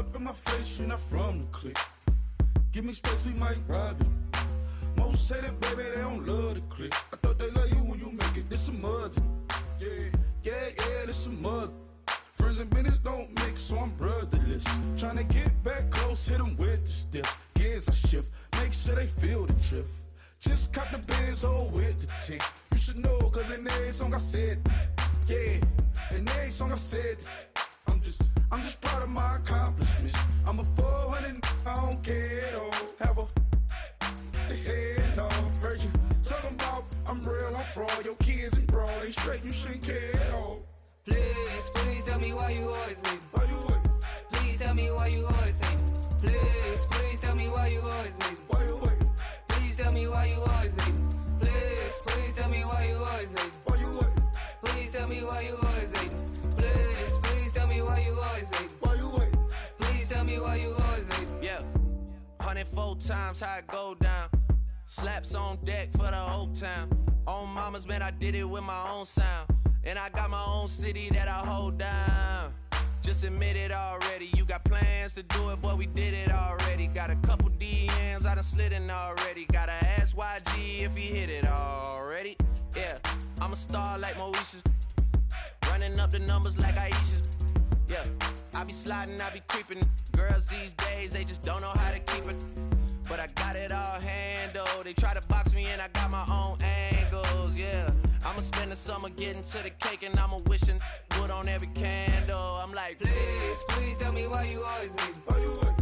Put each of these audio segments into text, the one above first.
up in my face, you're not from the clique. Give me space, we might ride it. Most say that, baby, they don't love the clique. I thought they love you when you make it. This some mother. Yeah, this some mother. Friends and business don't mix, so I'm brotherless. Tryna get back close, hit them with the stiff. Gears I shift, make sure they feel the drift. Just cop the Benz, hold with the tick. You should know, cause in every song I said, yeah, in every song I said, I'm just proud of my accomplishments. I'm a 400, I don't care at all. Have a head on. Heard you talking about I'm real, I'm fraud. Your kids and broad, they straight, you shouldn't care at all. Please tell me why you always leave. Why you wait? Please tell me why you always leave. Please tell me why you always leave. Why you wait? Please tell me why you always leave. Please tell me why you always leave. Why you wait? Please tell me why you always leave. Please tell me why you always leave. Why you wait? Please tell me why you always leave. Yeah, 104 times how it go down. Slaps on deck for the whole town. On mamas, man, I did it with my own sound. And I got my own city that I hold down. Just admit it already. You got plans to do it, boy, we did it already. Got a couple DMs, I done slid in already. Gotta ask YG if he hit it already. Yeah, I'm a star like Moesha's. Running up the numbers like Aisha's. Yeah, I be sliding, I be creeping. Girls these days, they just don't know how to keep it. But I got it all handled. They try to box me and I got my own angles, yeah. I'ma spend the summer getting to the cake and I'ma wishing wood on every candle. I'm like, please tell me why you always leave. Why you wait?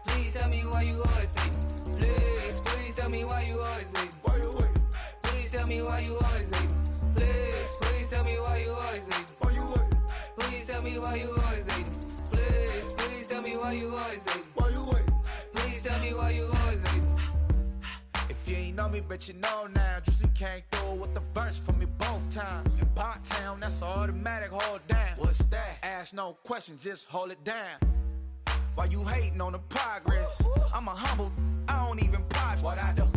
Please tell me why you always leave. Please tell me why you always leave. Why you wait? Please tell me why you always leave. Please tell me why you always leave. Why you wait? Please tell me why you always leave. Please tell me why you always leave. Why you wait? Please tell me why you always leave. If you ain't know me, bet you know now. Juicy came through with the verse for me both times. In Pot Town, that's automatic, hold down. What's that? Ask no question, just hold it down. Why you hating on the progress? I'm a humble, I don't even pause what I do.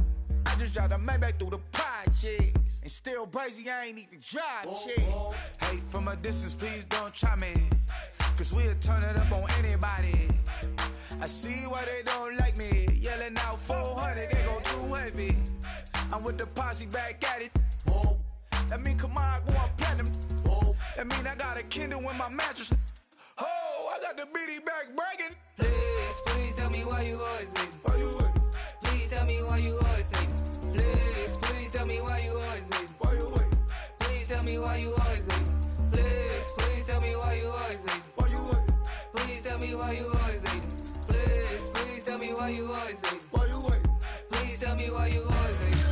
I just drive the Maybach through the projects. And still brazy, I ain't even drive shit. Hate from a distance, please don't try me. Cause we'll turn it up on anybody. I see why they don't like me. Yelling out 400, they go too heavy. I'm with the posse back at it. Whoa. That mean come on, go on platinum. Whoa. That mean I got a Kindle in my mattress. Oh, I got the BD back breaking. Please tell me why you always leave. Why you wait? Please tell me why you always leave. Please tell me why you always leave. Why you wait? Please tell me why you always leave. Please tell me why you always leave. Why you wait? Please tell me why you always leave. Please tell me why you always leave. Why you wait? Please tell me why you always leave.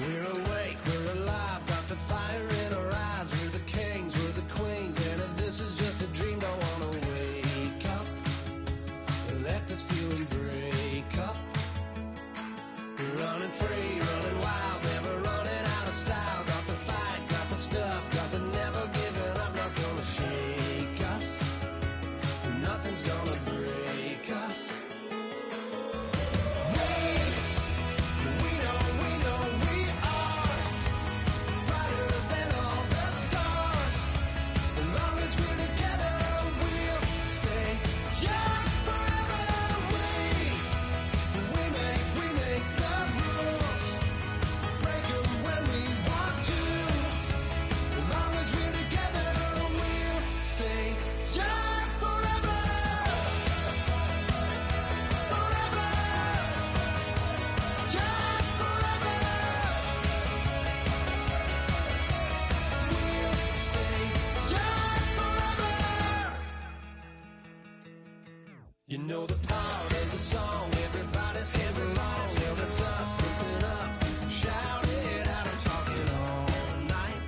We're awake, we're alive, got the fire in our eyes. We're the kings, we're the queens, and if this is just a dream, don't wanna wake up. Let this feeling break up. We're running free, running wild, never running out of style. Got the fight, got the stuff, got the never giving up. Not gonna shake us, nothing's gonna break us. You know the part of the song, everybody sings along. Well, that's us, listen up, shout it out, I'm talking all night.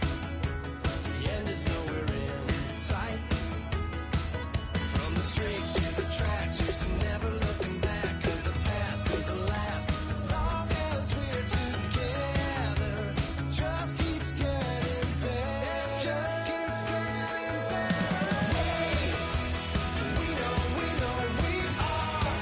The end is nowhere in sight. From the streets to the tracks, here's to never looking back. Cause the past doesn't last, long as we're together. Just keeps getting better, just keeps getting better. We know we are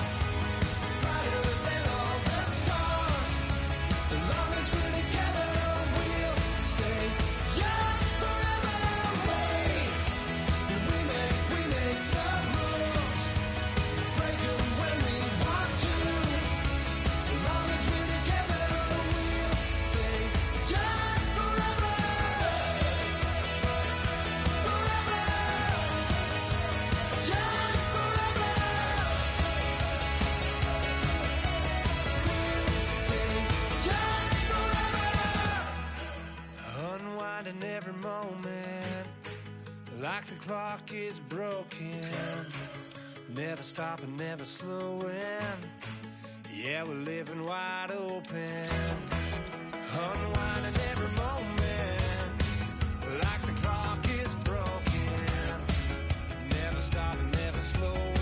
moment, like the clock is broken. Never stopping, never slowing. Yeah, we're living wide open. Unwinding every moment, like the clock is broken. Never stopping, never slowing.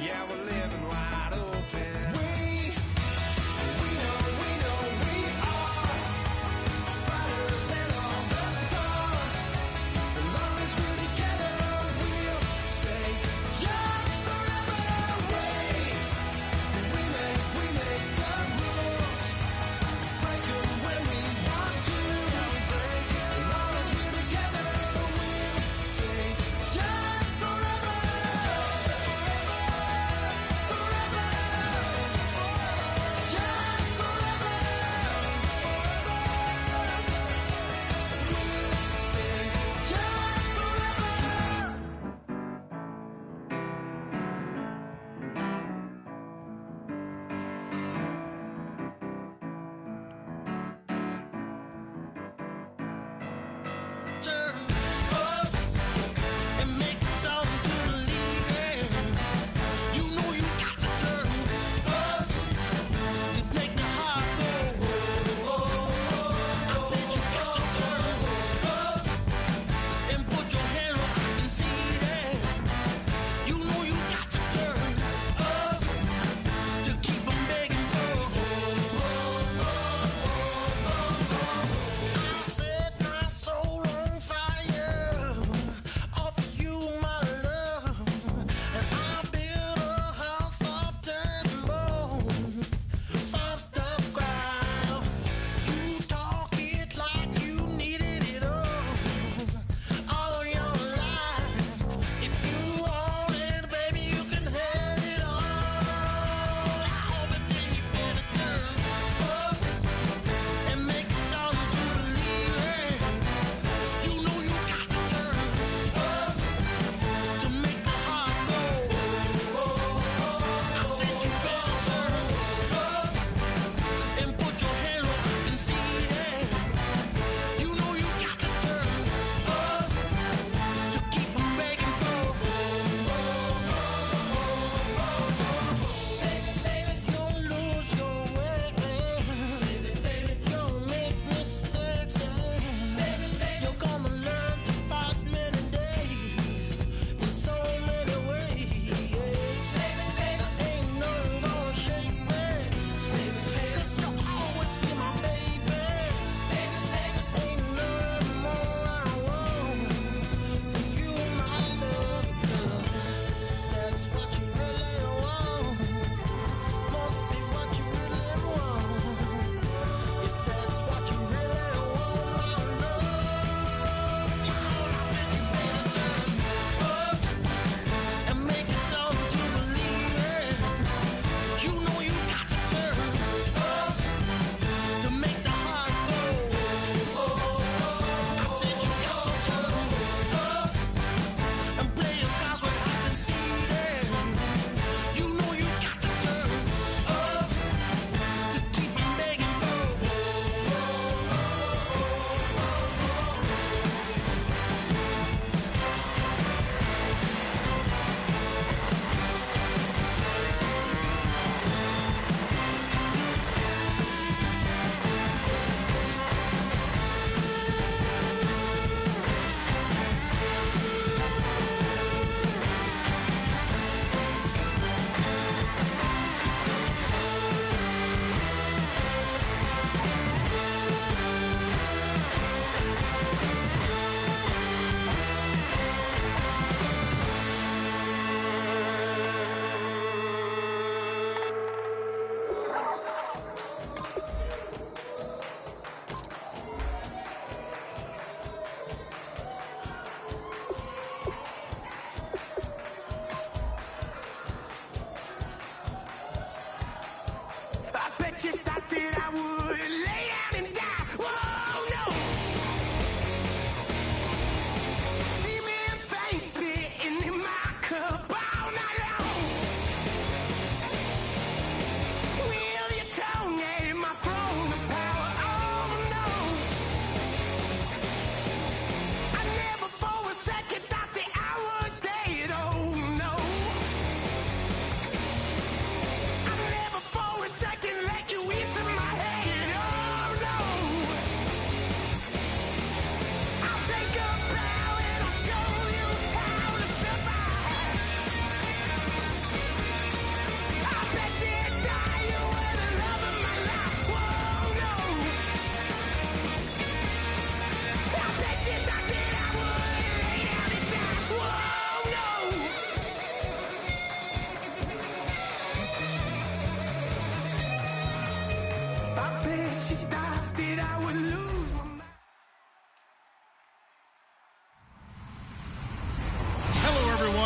Yeah, we're living wide open. We know we are brighter than all the stars. As long as we're together, we'll stay young forever. We make the rules, break them when we want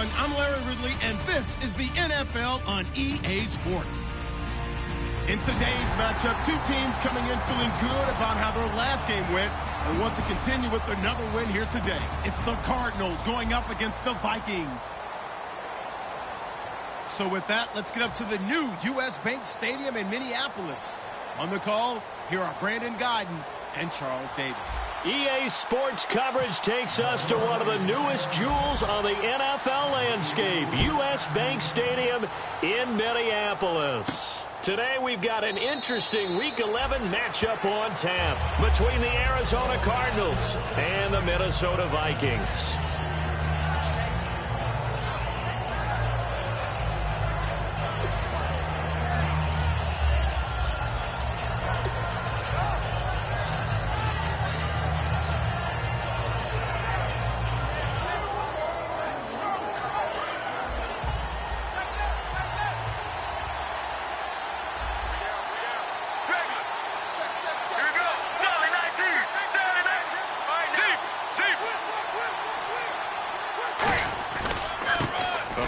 everyone. I'm Larry Ridley, and this is the NFL on EA Sports. In today's matchup, two teams coming in feeling good about how their last game went and want to continue with another win here today. It's the Cardinals going up against the Vikings. So with that, let's get up to the new U.S. Bank Stadium in Minneapolis. On the call, here are Brandon Guyton and Charles Davis. EA Sports coverage takes us to one of the newest jewels on the NFL landscape, U.S. Bank Stadium in Minneapolis. Today we've got an interesting Week 11 matchup on tap between the Arizona Cardinals and the Minnesota Vikings.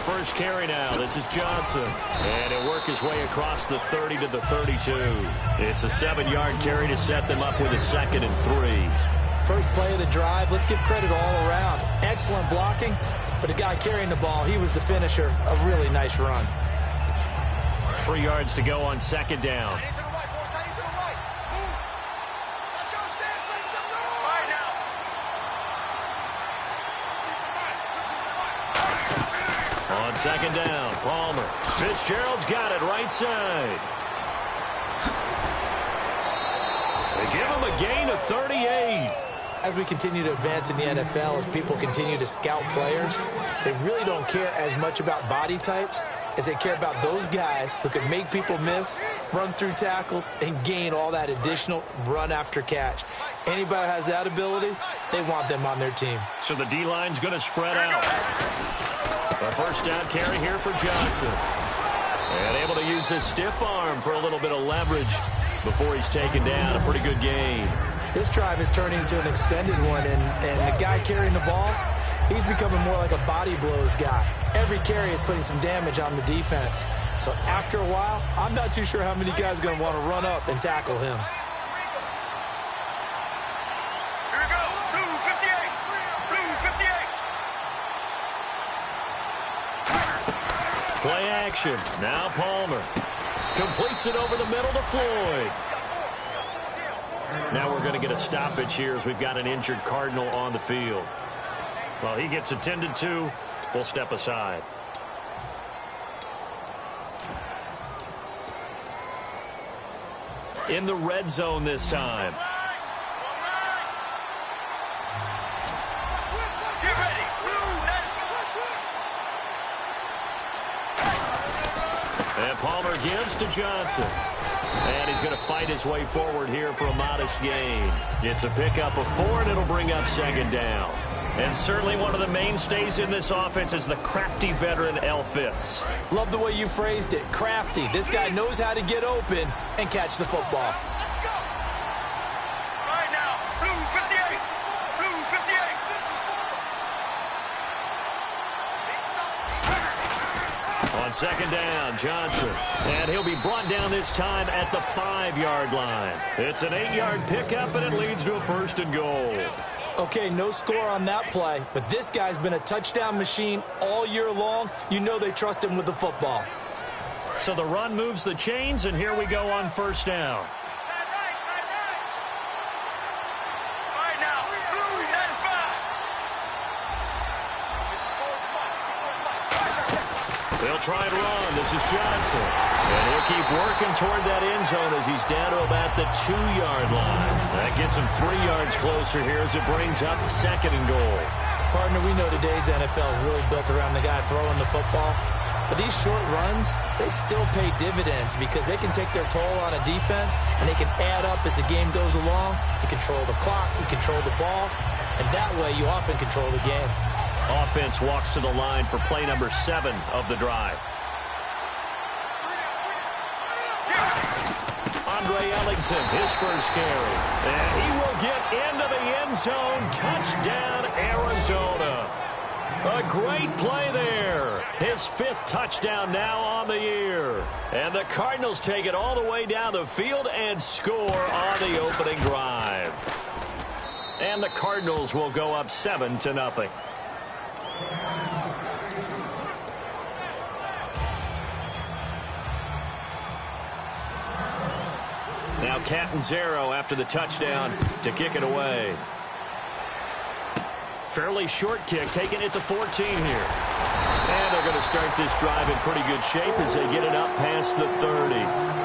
First carry now. This is Johnson. And he'll work his way across the 30 to the 32. It's a 7-yard carry to set them up with a 2nd and 3. First play of the drive. Let's give credit all around. Excellent blocking, but the guy carrying the ball, he was the finisher. A really nice run. 3 yards to go on 2nd down. On 2nd down, Palmer. Fitzgerald's got it right side. They give him a gain of 38. As we continue to advance in the NFL, as people continue to scout players, they really don't care as much about body types as they care about those guys who can make people miss, run through tackles, and gain all that additional run after catch. Anybody who has that ability, they want them on their team. So the D-line's going to spread out. A first down carry here for Johnson. And able to use his stiff arm for a little bit of leverage before he's taken down. A pretty good gain. This drive is turning into an extended one, and the guy carrying the ball, he's becoming more like a body blows guy. Every carry is putting some damage on the defense. So after a while, I'm not too sure how many guys are going to want to run up and tackle him. Here we go. Blue 58. Blue 58. Play action. Now Palmer. Completes it over the middle to Floyd. Now we're going to get a stoppage here as we've got an injured Cardinal on the field. While he gets attended to, we'll step aside. In the red zone this time. Get ready. And Palmer gives to Johnson. And he's going to fight his way forward here for a modest gain. It's a pickup of 4, and it'll bring up 2nd down. And certainly one of the mainstays in this offense is the crafty veteran L. Fitz. Love the way you phrased it. Crafty. This guy knows how to get open and catch the football. Right now. Blue 58. Blue 58. On 2nd down, Johnson. And he'll be brought down this time at the 5-yard line. It's an 8-yard pickup, and it leads to a 1st and goal. Okay, no score on that play, but this guy's been a touchdown machine all year long. You know they trust him with the football. So the run moves the chains, and here we go on 1st down. Right now. Blue 95. They'll try and run. This is Johnson. And he'll keep working toward that end zone as he's down to about the 2-yard line. That gets him 3 yards closer here as it brings up 2nd and goal. Partner, we know today's NFL is really built around the guy throwing the football. But these short runs, they still pay dividends because they can take their toll on a defense, and they can add up as the game goes along. You control the clock, you control the ball, and that way you often control the game. Offense walks to the line for play number 7 of the drive. Andre Ellington, his first carry. And he will get into the end zone. Touchdown, Arizona. A great play there. His 5th touchdown now on the year. And the Cardinals take it all the way down the field and score on the opening drive. And the Cardinals will go up 7-0. Now Catanzaro after the touchdown to kick it away. Fairly short kick, taking it to 14 here. And they're going to start this drive in pretty good shape as they get it up past the 30.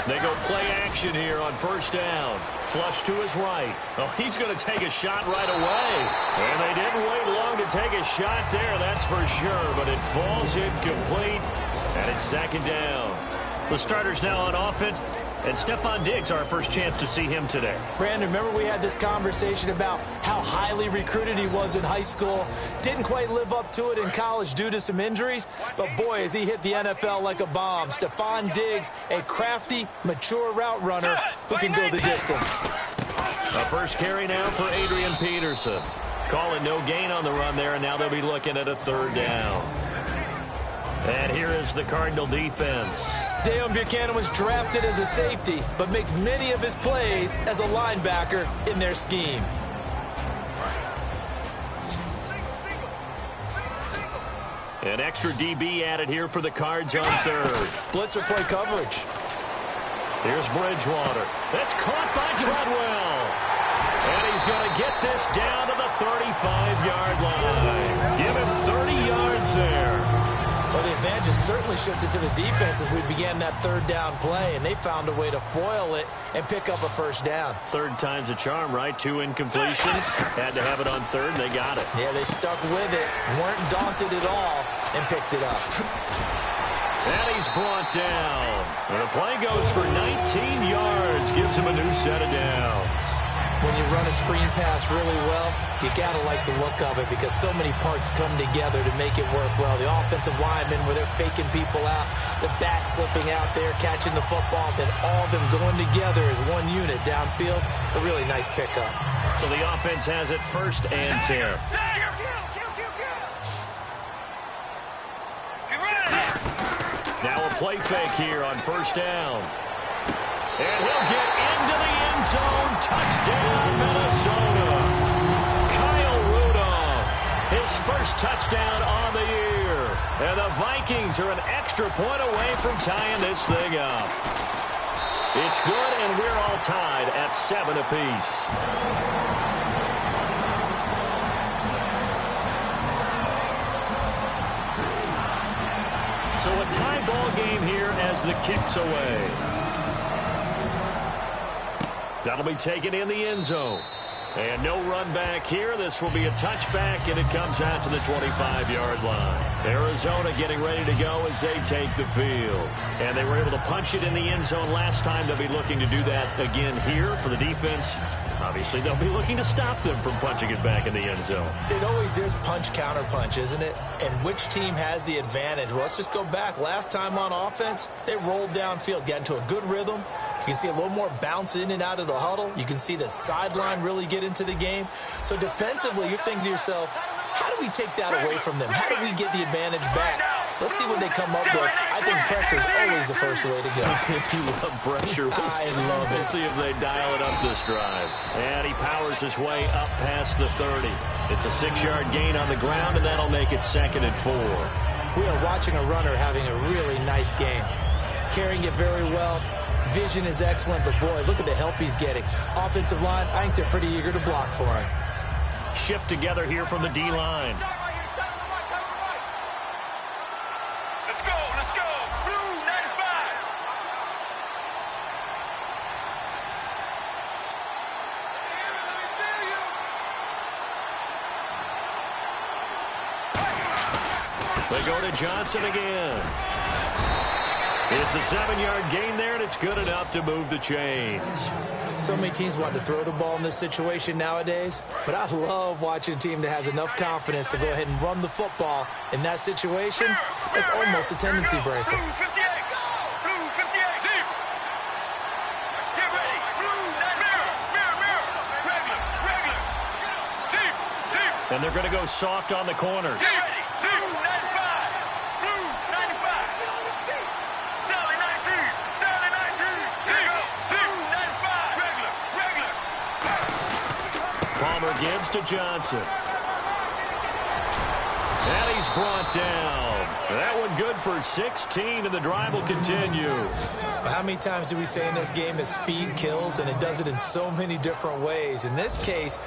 They go play action here on first down. Flush to his right. Oh, he's going to take a shot right away. And they didn't wait long to take a shot there, that's for sure. But it falls incomplete, and it's 2nd down. The starters now on offense. And Stephon Diggs, our first chance to see him today. Brandon, remember we had this conversation about how highly recruited he was in high school. Didn't quite live up to it in college due to some injuries. But, boy, as he hit the NFL like a bomb. Stephon Diggs, a crafty, mature route runner who can go the distance. A first carry now for Adrian Peterson. Calling no gain on the run there, and now they'll be looking at a 3rd down. And here is the Cardinal defense. Dejon Buchanan was drafted as a safety, but makes many of his plays as a linebacker in their scheme. An extra DB added here for the Cards on 3rd. Blitzer play coverage. Here's Bridgewater. That's caught by Treadwell. And he's going to get this down to the 35-yard line. Give him 30 yards there. Well, the advantage has certainly shifted to the defense as we began that 3rd down play, and they found a way to foil it and pick up a first down. 3rd time's a charm, right? 2 incompletions. Had to have it on 3rd, and they got it. Yeah, they stuck with it, weren't daunted at all, and picked it up. And he's brought down. And the play goes for 19 yards, gives him a new set of downs. When you run a screen pass really well, you got to like the look of it because so many parts come together to make it work well. The offensive linemen, where they're faking people out, the back slipping out there, catching the football, then all of them going together as one unit downfield. A really nice pickup. So the offense has it 1st and 10. Now a play fake here on 1st down. And he'll get into the end zone. Touchdown, Minnesota. Kyle Rudolph, his first touchdown on the year. And the Vikings are an extra point away from tying this thing up. It's good, and we're all tied at 7 apiece. So a tie ball game here as the kick's away. That'll be taken in the end zone. And no run back here. This will be a touchback, and it comes out to the 25-yard line. Arizona getting ready to go as they take the field. And they were able to punch it in the end zone last time. They'll be looking to do that again here for the defense. Obviously, they'll be looking to stop them from punching it back in the end zone. It always is punch-counter-punch, isn't it? And which team has the advantage? Well, let's just go back. Last time on offense, they rolled downfield, got into a good rhythm. You can see a little more bounce in and out of the huddle. You can see the sideline really get into the game. So defensively, you're thinking to yourself, how do we take that away from them? How do we get the advantage back? Let's see what they come up with. I think pressure is always the first way to go. If you love pressure, I love it. We'll see if they dial it up this drive. And he powers his way up past the 30. It's a 6-yard gain on the ground, and that'll make it 2nd and 4. We are watching a runner having a really nice game. Carrying it very well. Vision is excellent, but boy, look at the help he's getting. Offensive line, I think they're pretty eager to block for him. Shift together here from the D-line. Let's go, let's go. Blue 95. They go to Johnson again. It's a 7-yard gain there, and it's good enough to move the chains. So many teams want to throw the ball in this situation nowadays, but I love watching a team that has enough confidence to go ahead and run the football in that situation. It's almost a tendency breaker. Blue 58, Blue 58, deep. Get ready, Blue, mirror, regular, deep. And they're going to go soft on the corners. Get ready, Blue 95, Blue 95. Sally 19, deep. Blue 95, regular. Palmer gives to Johnson. And he's brought down. That one good for 16, and the drive will continue. How many times do we say in this game that speed kills, and it does it in so many different ways? In this case,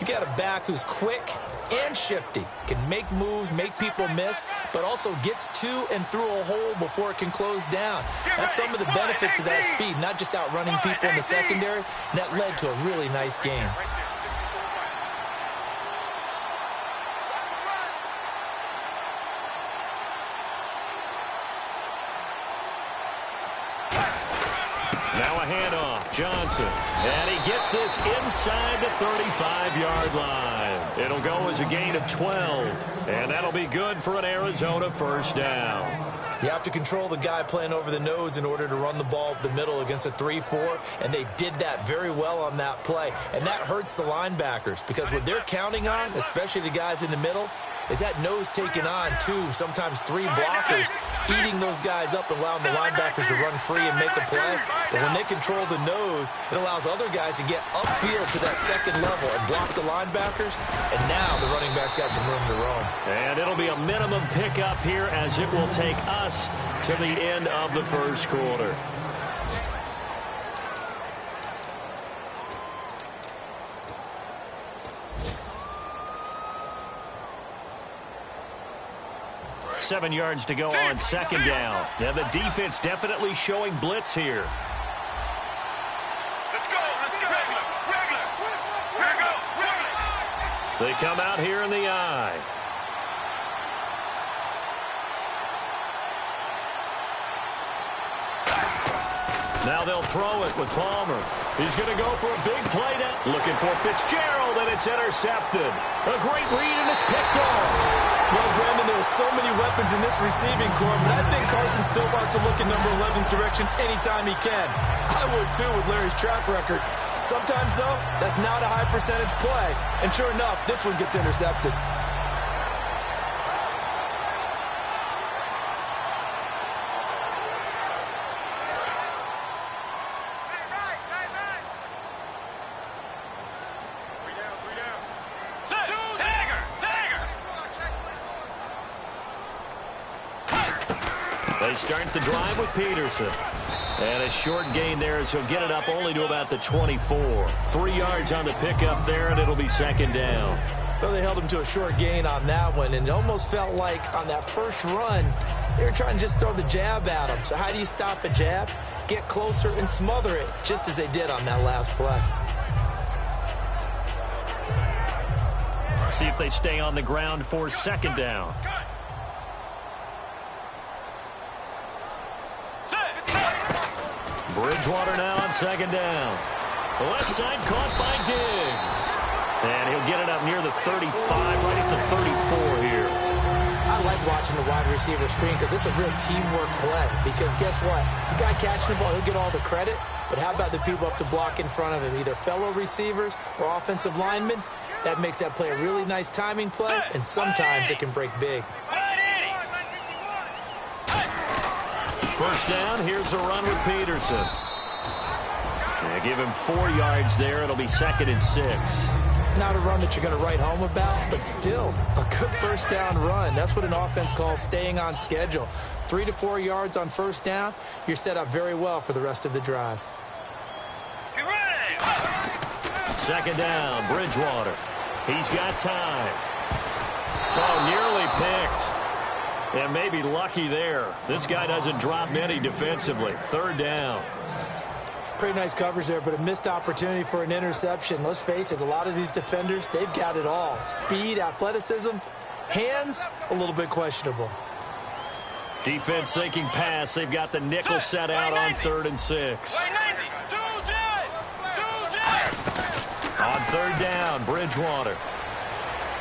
you got a back who's quick and shifty, can make moves, make people miss, but also gets to and through a hole before it can close down. That's some of the benefits of that speed, not just outrunning people in the secondary, and that led to a really nice game. Now a handoff, Johnson. And he gets this inside the 35-yard line. It'll go as a gain of 12. And that'll be good for an Arizona first down. You have to control the guy playing over the nose in order to run the ball up the middle against a 3-4, and they did that very well on that play. And that hurts the linebackers because what they're counting on, especially the guys in the middle, is that nose taking on 2, sometimes 3 blockers, eating those guys up and allowing the linebackers to run free and make a play. But when they control the nose, it allows other guys to get upfield to that second level and block the linebackers. And now the running backs got some room to roam. And it'll be a minimum pickup here as it will take us to the end of the first quarter. Seven yards to go on second down. Now the defense definitely showing blitz here. Let's go. Regular. They come out here in the eye. Now they'll throw it with Palmer. He's going to go for a big play now. Looking for Fitzgerald, and it's intercepted. A great read, and it's picked off. Well, Brandon, there are so many weapons in this receiving corps, but I think Carson still wants to look in number 11's direction anytime he can. I would, too, with Larry's track record. Sometimes, though, that's not a high percentage play. And sure enough, this one gets intercepted. They start the drive with Peterson. And a short gain there as he'll get it up only to about the 24. 3 yards on the pickup there, and it'll be second down. Well, they held him to a short gain on that one, and it almost felt like on that first run, they were trying to just throw the jab at him. So how do you stop a jab? Get closer and smother it, just as they did on that last play. See if they stay on the ground for second down. Bridgewater now on second down. The left side caught by Diggs. And he'll get it up near the 35, right at the 34 here. I like watching the wide receiver screen because it's a real teamwork play. Because guess what? The guy catching the ball, he'll get all the credit. But how about the people up to block in front of him, either fellow receivers or offensive linemen? That makes that play a really nice timing play, and sometimes it can break big. First down, here's a run with Peterson. They give him 4 yards there. It'll be second and 6. Not a run that you're going to write home about, but still a good first down run. That's what an offense calls staying on schedule. 3 to 4 yards on first down, you're set up very well for the rest of the drive. Get ready. Second down, Bridgewater. He's got time. Oh, nearly picked. And maybe lucky there. This guy doesn't drop many defensively. Third down. Pretty nice coverage there, but a missed opportunity for an interception. Let's face it, a lot of these defenders, they've got it all. Speed, athleticism, hands, a little bit questionable. Defense thinking pass. They've got the nickel set out on 3rd and 6. On 3rd down, Bridgewater.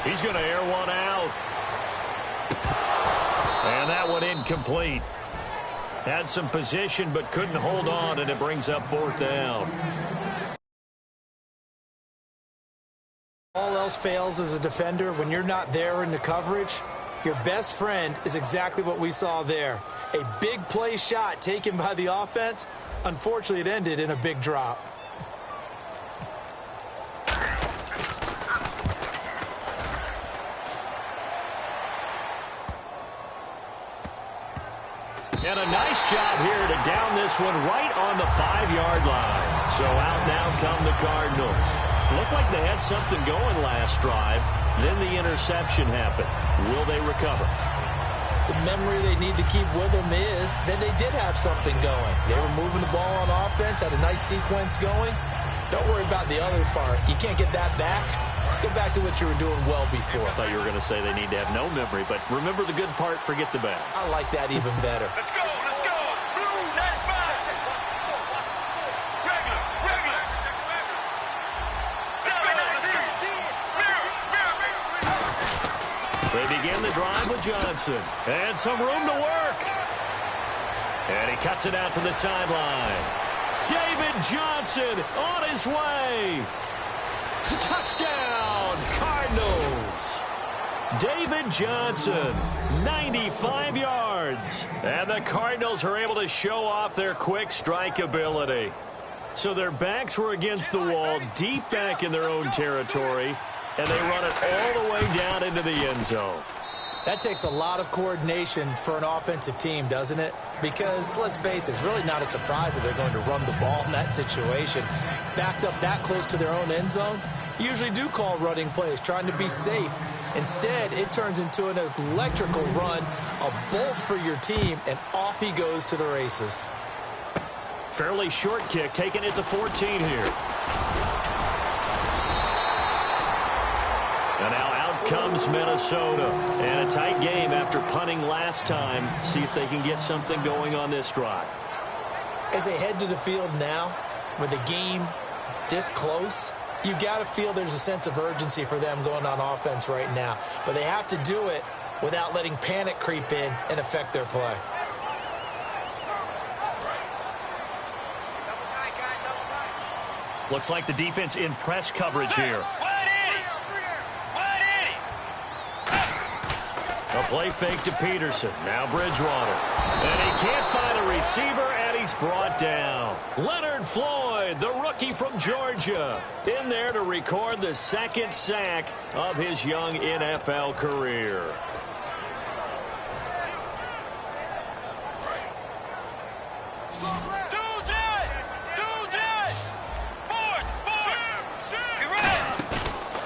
He's going to air one out. And that one incomplete. Had some position but couldn't hold on, and it brings up 4th down. All else fails as a defender. When you're not there in the coverage, your best friend is exactly what we saw there. A big play shot taken by the offense. Unfortunately, it ended in a big drop. And a nice job here to down this one right on the 5-yard line. So out now come the Cardinals. Looked like they had something going last drive. Then the interception happened. Will they recover? The memory they need to keep with them is that they did have something going. They were moving the ball on offense, had a nice sequence going. Don't worry about the other part. You can't get that back. Let's go back to what you were doing well before. I thought you were going to say they need to have no memory, but remember the good part, forget the bad. I like that even better. Let's go, let's go. Blue 95. Regular. They begin the drive with Johnson. And some room to work. And he cuts it out to the sideline. David Johnson on his way. Touchdown, Cardinals. David Johnson, 95 yards. And the Cardinals are able to show off their quick strike ability. So their backs were against the wall, deep back in their own territory, and they run it all the way down into the end zone. That takes a lot of coordination for an offensive team, doesn't it? Because, let's face it, it's really not a surprise that they're going to run the ball in that situation. Backed up that close to their own end zone, usually do call running plays, trying to be safe. Instead, it turns into an electrical run, a bolt for your team, and off he goes to the races. Fairly short kick, taking it to 14 here. And now out comes Minnesota. And a tight game after punting last time. See if they can get something going on this drive. As they head to the field now, with the game this close, you've got to feel there's a sense of urgency for them going on offense right now. But they have to do it without letting panic creep in and affect their play. Looks like the defense in press coverage here. A play fake to Peterson. Now Bridgewater. And he can't find a receiver, and he's brought down. Leonard Floyd, the rookie from Georgia, in there to record the 2nd sack of his young NFL career.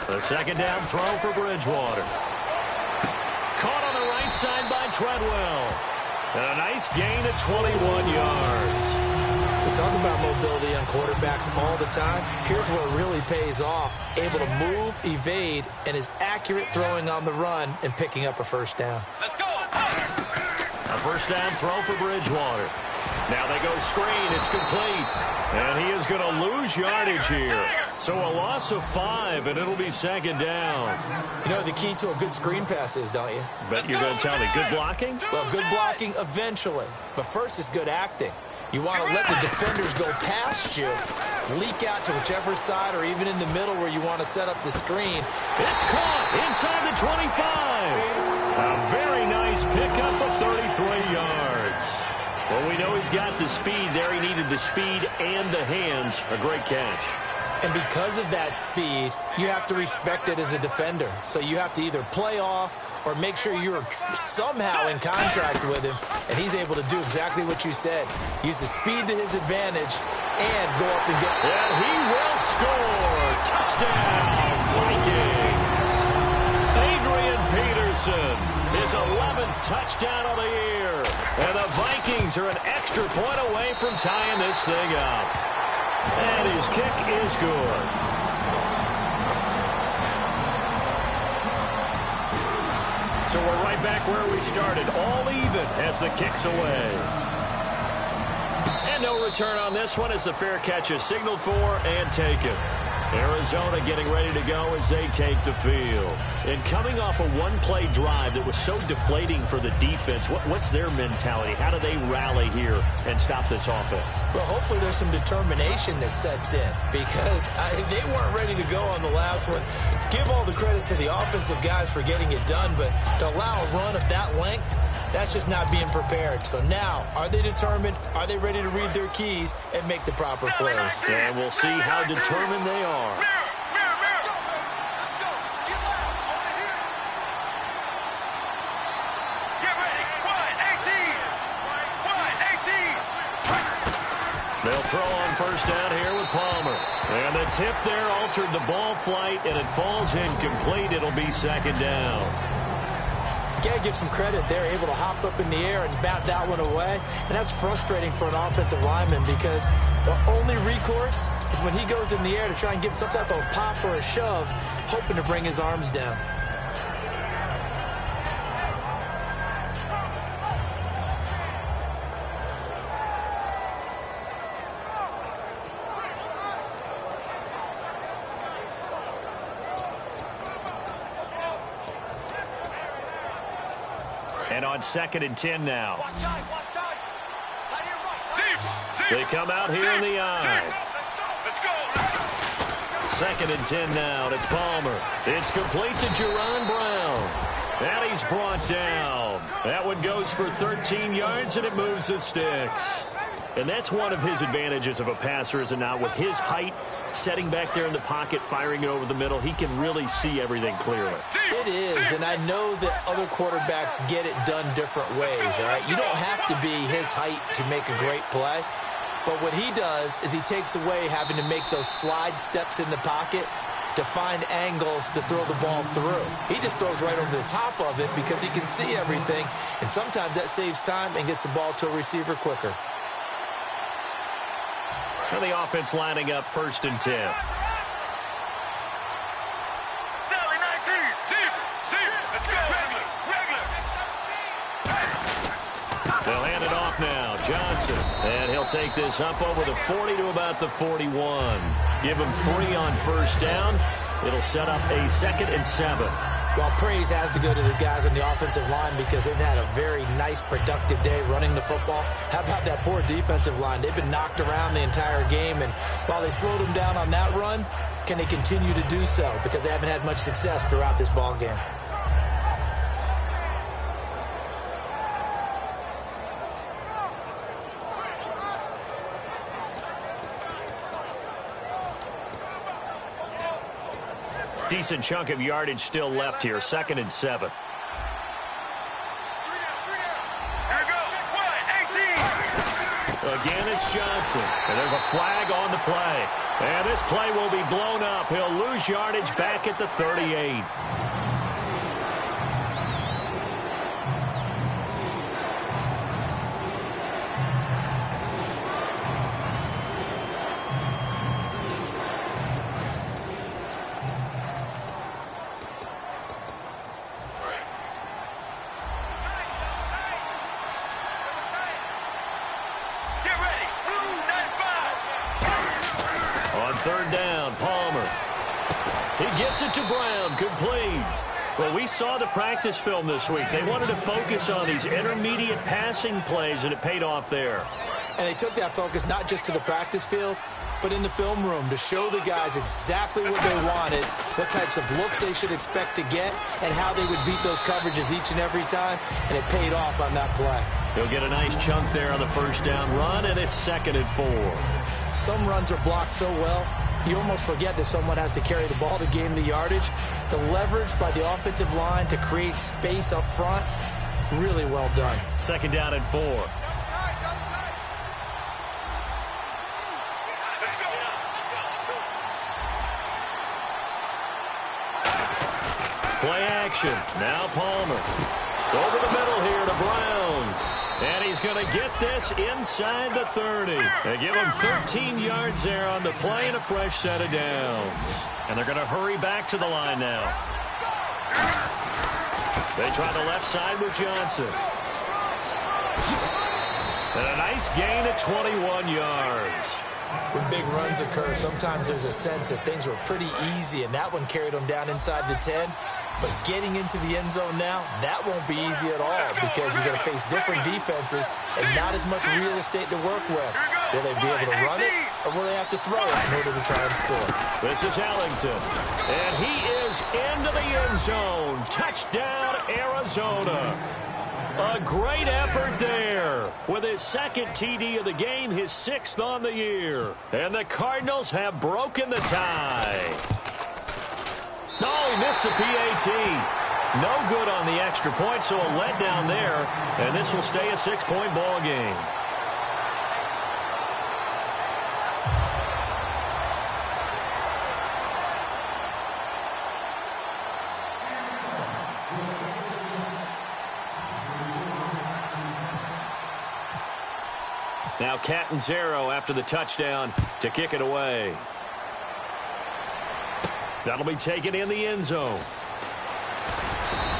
The 2nd down throw for Bridgewater. Caught on the right side by Treadwell. And a nice gain of 21 yards. We talk about mobility on quarterbacks all the time. Here's where it really pays off. Able to move, evade, and is accurate throwing on the run and picking up a 1st down. Let's go. A 1st down throw for Bridgewater. Now they go screen. It's complete. And he is going to lose yardage here. So a loss of 5, and it'll be 2nd down. You know the key to a good screen pass is, don't you? Bet you're going to tell me. Good blocking? Well, good blocking eventually. But first is good acting. You want to let the defenders go past you, leak out to whichever side or even in the middle where you want to set up the screen. It's caught inside the 25. A very nice pickup of 33 yards. Well, we know he's got the speed there. He needed the speed and the hands. A great catch. And because of that speed, you have to respect it as a defender. So you have to either play off or make sure you're somehow in contact with him, and he's able to do exactly what you said. Use the speed to his advantage and go up and get... And he will score. Touchdown, Vikings. Adrian Peterson, his 11th touchdown of the year. And the Vikings are an extra point away from tying this thing up. And his kick is good. So we're right back where we started, all even as the kick's away. And no return on this one as the fair catch is signaled for and taken. Arizona getting ready to go as they take the field. And coming off a one-play drive that was so deflating for the defense, what's their mentality? How do they rally here and stop this offense? Well, hopefully there's some determination that sets in because they weren't ready to go on the last one. Give all the credit to the offensive guys for getting it done, but to allow a run of that length, that's just not being prepared. So now, are they determined? Are they ready to read their keys and make the proper plays? And we'll see how determined they are. They'll throw on first down here with Palmer. And the tip there altered the ball flight, and it falls incomplete. It'll be second down. You got to give some credit. They're able to hop up in the air and bat that one away. And that's frustrating for an offensive lineman because the only recourse is when he goes in the air to try and get some type of pop or a shove, hoping to bring his arms down. And on 2nd and 10 now. They come out here in the eye. 2nd and 10 now. And it's Palmer. It's complete to Jerron Brown. And he's brought down. That one goes for 13 yards, and it moves the sticks. And that's one of his advantages of a passer, is it not? With his height, setting back there in the pocket, firing it over the middle, he can really see everything clearly. It is, and I know that other quarterbacks get it done different ways, all right? You don't have to be his height to make a great play, but what he does is he takes away having to make those slide steps in the pocket to find angles to throw the ball through. He just throws right over the top of it because he can see everything, and sometimes that saves time and gets the ball to a receiver quicker. And the offense lining up 1st and 10. Sally 19, let's go. Regular. They'll hand it off now. Johnson. And he'll take this up over the 40 to about the 41. Give him 3 on first down. It'll set up a 2nd and 7. Well, praise has to go to the guys on the offensive line because they've had a very nice, productive day running the football. How about that poor defensive line? They've been knocked around the entire game, and while they slowed them down on that run, can they continue to do so? Because they haven't had much success throughout this ball game. Decent chunk of yardage still left here. 2nd and 7. Again, it's Johnson. And there's a flag on the play. And this play will be blown up. He'll lose yardage back at the 38. Third down, Palmer. He gets it to Brown, complete. Well, we saw the practice film this week. They wanted to focus on these intermediate passing plays, and it paid off there. And they took that focus not just to the practice field, but in the film room to show the guys exactly what they wanted, what types of looks they should expect to get, and how they would beat those coverages each and every time, and it paid off on that play. He'll get a nice chunk there on the first down run, and it's 2nd and 4. Some runs are blocked so well, you almost forget that someone has to carry the ball to gain the yardage. The leverage by the offensive line to create space up front, really well done. 2nd down and 4. Play action. Now Palmer. Over the middle here to Brown. And he's going to get this inside the 30. They give him 13 yards there on the play and a fresh set of downs. And they're going to hurry back to the line now. They try the left side with Johnson. And a nice gain at 21 yards. When big runs occur, sometimes there's a sense that things were pretty easy, and that one carried them down inside the 10. But getting into the end zone now, that won't be easy at all because you're going to face different defenses and not as much real estate to work with. Will they be able to run it, or will they have to throw it in order to try and score? This is Ellington, and he is into the end zone. Touchdown, Arizona. A great effort there with his second TD of the game, his 6th on the year. And the Cardinals have broken the tie. No, he missed the PAT. No good on the extra point, so a letdown there. And this will stay a 6-point ball game. Now Catanzaro after the touchdown to kick it away. That'll be taken in the end zone.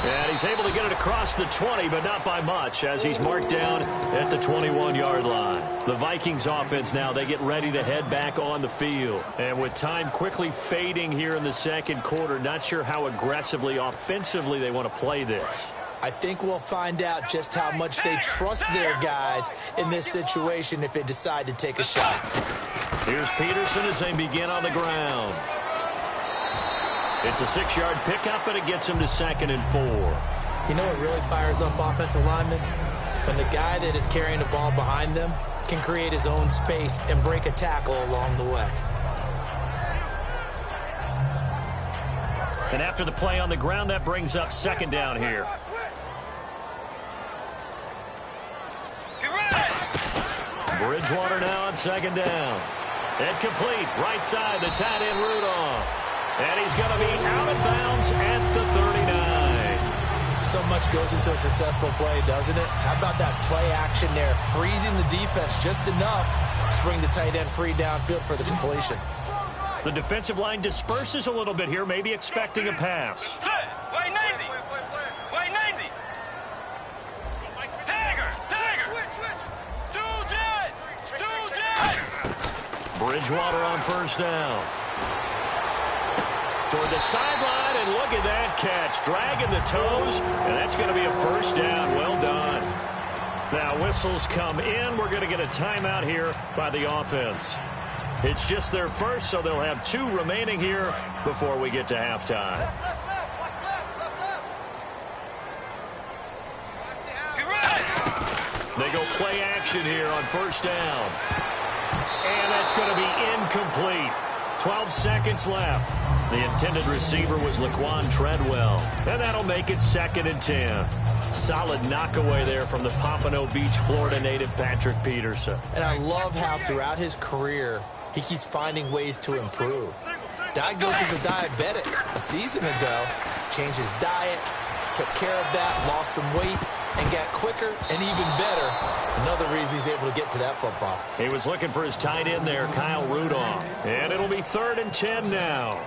And he's able to get it across the 20, but not by much as he's marked down at the 21-yard line. The Vikings offense now, they get ready to head back on the field. And with time quickly fading here in the second quarter, not sure how aggressively, offensively they want to play this. I think we'll find out just how much they trust their guys in this situation if they decide to take a shot. Here's Peterson as they begin on the ground. It's a 6-yard pickup, and it gets him to 2nd and 4. You know what really fires up offensive linemen? When the guy that is carrying the ball behind them can create his own space and break a tackle along the way. And after the play on the ground, that brings up 2nd down here. Bridgewater now on 2nd down. Incomplete. Right side, the tight end Rudolph. And he's going to be out of bounds at the 39. So much goes into a successful play, doesn't it? How about that play action there? Freezing the defense just enough to bring the tight end free downfield for the completion. The defensive line disperses a little bit here, maybe expecting a pass. Way 90. Way 90. Dagger. Do that. Bridgewater on 1st down. Toward the sideline, and look at that catch. Dragging the toes, and that's going to be a 1st down. Well done. Now whistles come in. We're going to get a timeout here by the offense. It's just their first, so they'll have 2 remaining here before we get to halftime. They go play action here on 1st down. And that's going to be incomplete. 12 seconds left. The intended receiver was Laquan Treadwell. And that'll make it 2nd and 10. Solid knockaway there from the Pompano Beach, Florida native Patrick Peterson. And I love how throughout his career, he keeps finding ways to improve. Diagnosed as a diabetic a season ago, changed his diet, took care of that, lost some weight, and got quicker and even better. Another reason he's able to get to that football. He was looking for his tight end there, Kyle Rudolph. And it'll be 3rd and 10 now.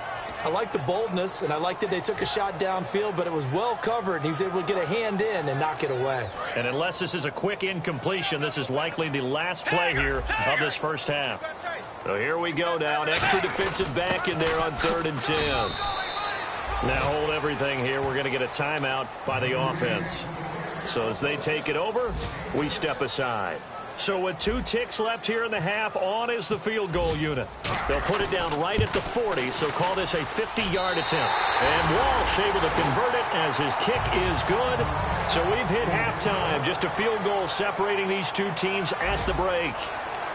I like the boldness, and I like that they took a shot downfield, but it was well covered, and he was able to get a hand in and knock it away. And unless this is a quick incompletion, this is likely the last play here of this first half. So here we go now. An extra defensive back in there on 3rd and 10. Now hold everything here. We're going to get a timeout by the offense. So as they take it over, we step aside. So with 2 ticks left here in the half, on is the field goal unit. They'll put it down right at the 40, so call this a 50-yard attempt. And Walsh able to convert it as his kick is good. So we've hit halftime, just a field goal separating these 2 teams at the break.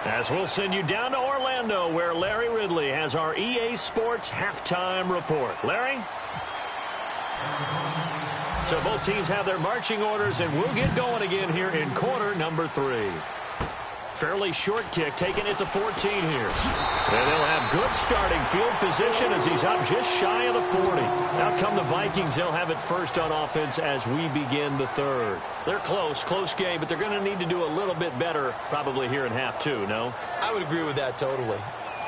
As we'll send you down to Orlando, where Larry Ridley has our EA Sports halftime report. Larry? So both teams have their marching orders, and we'll get going again here in quarter number 3. Fairly short kick taken at the 14 here. And they'll have good starting field position as he's up just shy of the 40. Out come the Vikings. They'll have it first on offense as we begin the 3rd. They're close game, but they're going to need to do a little bit better probably here in half 2, no? I would agree with that totally.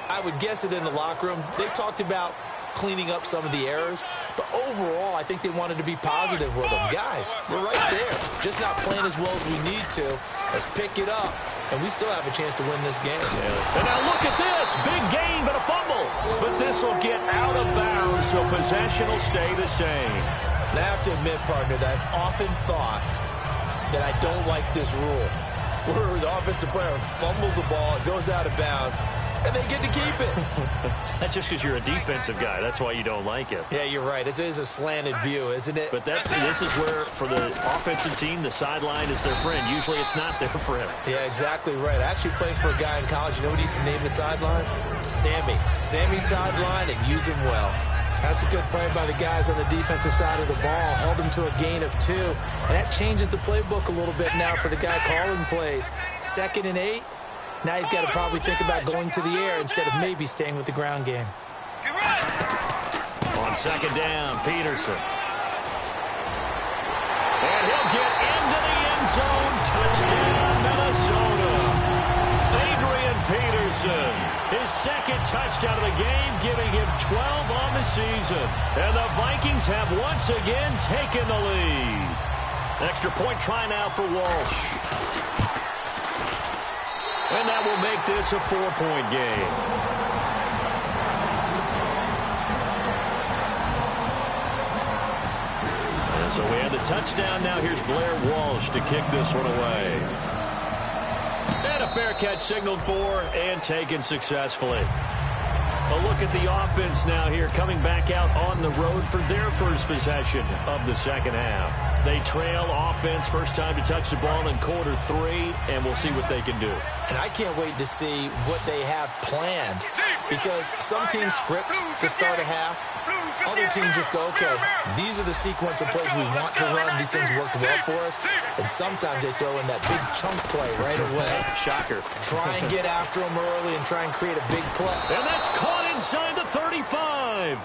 I would guess it in the locker room. They talked about cleaning up some of the errors, But overall, I think they wanted to be positive with them. Guys, we're right there. Just not playing as well as we need to. Let's pick it up, and we still have a chance to win this game. Yeah. And now look at this. Big gain, but a fumble. But this will get out of bounds, so possession will stay the same. And I have to admit, partner, that I've often thought that I don't like this rule, where the offensive player fumbles the ball, it goes out of bounds, and they get to keep it. That's just because you're a defensive guy. That's why you don't like it. Yeah, you're right. It is a slanted view, isn't it? But this is where, for the offensive team, the sideline is their friend. Usually it's not their friend. Yeah, exactly right. I actually played for a guy in college. You know what he used to name the sideline? Sammy. Sammy sideline, and use him well. That's a good play by the guys on the defensive side of the ball. Held him to a gain of 2. And that changes the playbook a little bit now for the guy calling plays. 2nd and 8. Now he's got to probably think about going to the air instead of maybe staying with the ground game. On 2nd down, Peterson. And he'll get into the end zone. Touchdown, Minnesota. Adrian Peterson. His 2nd touchdown of the game, giving him 12 on the season. And the Vikings have once again taken the lead. Extra point try now for Walsh. And that will make this a 4-point game. And so we have the touchdown. Now here's Blair Walsh to kick this one away. And a fair catch signaled for and taken successfully. A look at the offense now here, coming back out on the road for their first possession of the second half. They trail offense, first time to touch the ball in quarter 3, and we'll see what they can do. And I can't wait to see what they have planned, because some teams script to start a half. Other teams just go, okay, these are the sequence of plays we want to run. These things worked well for us. And sometimes they throw in that big chunk play right away. Shocker. Try and get after them early and try and create a big play. And that's caught inside the 35.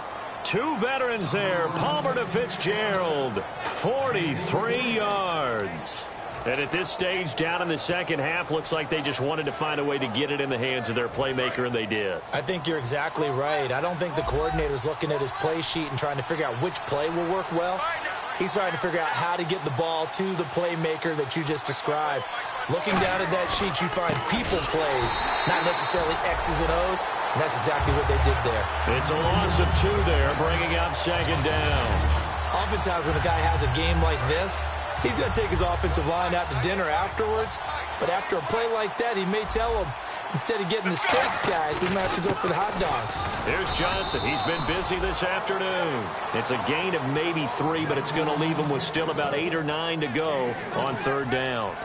2 veterans there, Palmer to Fitzgerald, 43 yards. And at this stage, down in the second half, looks like they just wanted to find a way to get it in the hands of their playmaker, and they did. I think you're exactly right. I don't think the coordinator's looking at his play sheet and trying to figure out which play will work well. He's trying to figure out how to get the ball to the playmaker that you just described. Looking down at that sheet, you find people plays, not necessarily X's and O's, and that's exactly what they did there. It's a loss of 2 there, bringing up 2nd down. Oftentimes when a guy has a game like this, he's going to take his offensive line out to dinner afterwards, but after a play like that, he may tell him, instead of getting the steaks, guys, we might have to go for the hot dogs. Here's Johnson. He's been busy this afternoon. It's a gain of maybe 3, but it's going to leave him with still about 8 or 9 to go on 3rd down.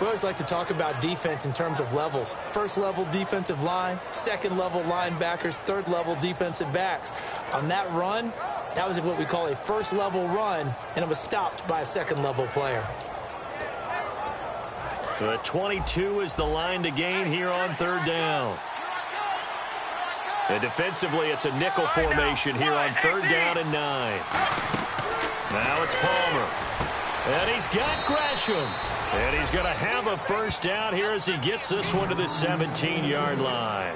We always like to talk about defense in terms of levels. 1st level defensive line, 2nd level linebackers, 3rd level defensive backs. On that run, that was what we call a 1st level run, and it was stopped by a 2nd level player. The 22 is the line to gain here on 3rd down. And defensively, it's a nickel formation here on 3rd down and 9. Now it's Palmer. And he's got Gresham. And he's going to have a 1st down here as he gets this one to the 17-yard line.